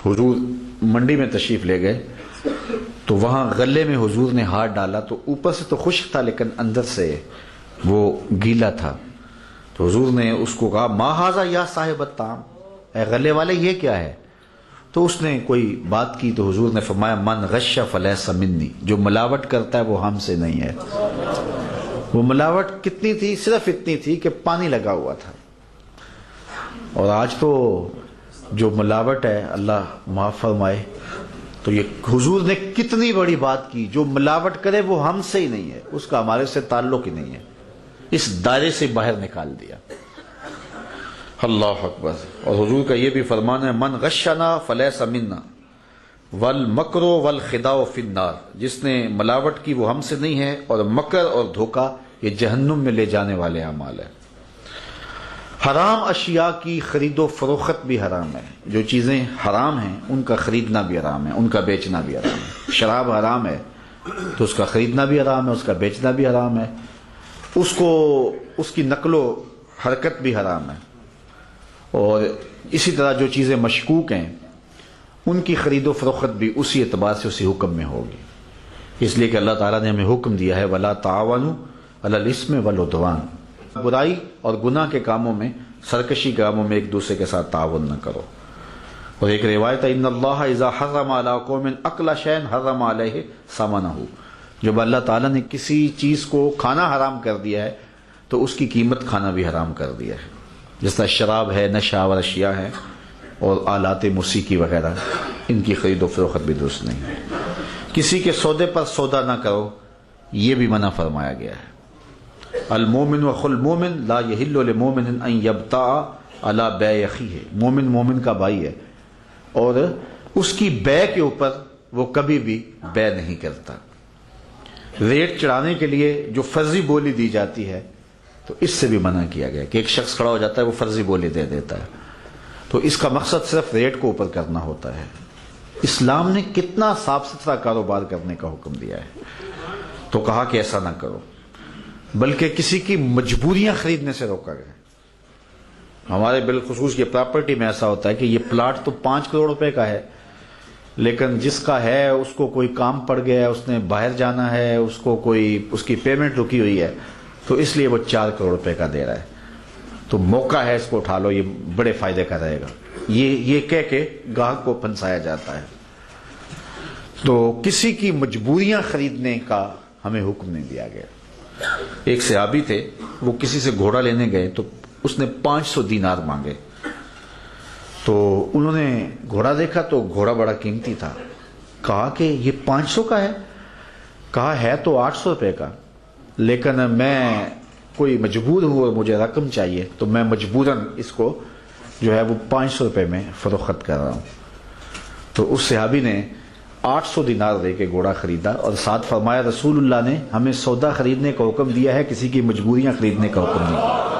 حضور منڈی میں تشریف لے گئے تو وہاں غلے میں حضور نے ہاتھ ڈالا تو اوپر سے تو خشک تھا لیکن اندر سے وہ گیلا تھا. تو حضور نے اس کو کہا ما ھذا یا صاحب الطعام، اے غلے والے یہ کیا ہے؟ تو اس نے کوئی بات کی تو حضور نے فرمایا من غش فلیس منی، جو ملاوٹ کرتا ہے وہ ہم سے نہیں ہے. وہ ملاوٹ کتنی تھی؟ صرف اتنی تھی کہ پانی لگا ہوا تھا. اور آج تو جو ملاوٹ ہے اللہ معاف فرمائے، تو یہ حضور نے کتنی بڑی بات کی، جو ملاوٹ کرے وہ ہم سے ہی نہیں ہے، اس کا ہمارے سے تعلق ہی نہیں ہے، اس دائرے سے باہر نکال دیا. اللہ اکبر. اور حضور کا یہ بھی فرمان ہے من غشنا فلیس منا والمکر والخداع فی النار، جس نے ملاوٹ کی وہ ہم سے نہیں ہے، اور مکر اور دھوکہ یہ جہنم میں لے جانے والے اعمال ہیں. حرام اشیاء کی خرید و فروخت بھی حرام ہے. جو چیزیں حرام ہیں ان کا خریدنا بھی حرام ہے، ان کا بیچنا بھی حرام ہے. شراب حرام ہے تو اس کا خریدنا بھی حرام ہے، اس کا بیچنا بھی حرام ہے. اس کی نقل و حرکت بھی حرام ہے. اور اسی طرح جو چیزیں مشکوک ہیں ان کی خرید و فروخت بھی اسی اعتبار سے اسی حکم میں ہوگی. اس لیے کہ اللہ تعالیٰ نے ہمیں حکم دیا ہے وَلَا تَعَاوَنُوا عَلَى الْإِثْمِ وَالْعُدْوَانِ، برائی اور گناہ کے کاموں میں، سرکشی کے کاموں میں ایک دوسرے کے ساتھ تعاون نہ کرو. اور ایک روایت ہے ان اللہ اذا حرم علی قوم اکل شیء حرم علیہ ثمنہ، جب اللہ تعالیٰ نے کسی چیز کو کھانا حرام کر دیا ہے تو اس کی قیمت کھانا بھی حرام کر دیا ہے. جس طرح شراب ہے، نشہ آور اشیاء ہے، اور آلات موسیقی وغیرہ، ان کی خرید و فروخت بھی درست نہیں ہے. کسی کے سودے پر سودا نہ کرو، یہ بھی منع فرمایا گیا ہے. المومن وخو المومن لا یحل لمومن ان یبتاع علی بیع اخیہ، مومن مومن کا بھائی ہے اور اس کی بیع کے اوپر وہ کبھی بھی بیع نہیں کرتا. ریٹ چڑھانے کے لیے جو فرضی بولی دی جاتی ہے تو اس سے بھی منع کیا گیا کہ ایک شخص کھڑا ہو جاتا ہے وہ فرضی بولی دے دیتا ہے، تو اس کا مقصد صرف ریٹ کو اوپر کرنا ہوتا ہے. اسلام نے کتنا صاف ستھرا کاروبار کرنے کا حکم دیا ہے، تو کہا کہ ایسا نہ کرو، بلکہ کسی کی مجبوریاں خریدنے سے روکا گیا. ہمارے بالخصوص یہ پراپرٹی میں ایسا ہوتا ہے کہ یہ پلاٹ تو 5 کروڑ روپے کا ہے، لیکن جس کا ہے اس کو کوئی کام پڑ گیا ہے، اس نے باہر جانا ہے، اس کی پیمنٹ رکی ہوئی ہے، تو اس لیے وہ 4 کروڑ روپے کا دے رہا ہے. تو موقع ہے، اس کو اٹھا لو، یہ بڑے فائدے کا رہے گا، یہ کہہ کے گاہک کو پھنسایا جاتا ہے. تو کسی کی مجبوریاں خریدنے کا ہمیں حکم نہیں دیا گیا. ایک صحابی تھے، وہ کسی سے گھوڑا لینے گئے تو اس نے 500 دینار مانگے. تو انہوں نے گھوڑا دیکھا تو گھوڑا بڑا قیمتی تھا. کہا کہ یہ 500 کا ہے؟ کہا ہے تو 800 روپے کا، لیکن میں کوئی مجبور ہوں اور مجھے رقم چاہیے تو میں مجبوراً اس کو جو ہے وہ 500 روپے میں فروخت کر رہا ہوں. تو اس صحابی نے 800 دینار دے کے گھوڑا خریدا اور ساتھ فرمایا رسول اللہ نے ہمیں سودا خریدنے کا حکم دیا ہے، کسی کی مجبوریاں خریدنے کا حکم نہیں.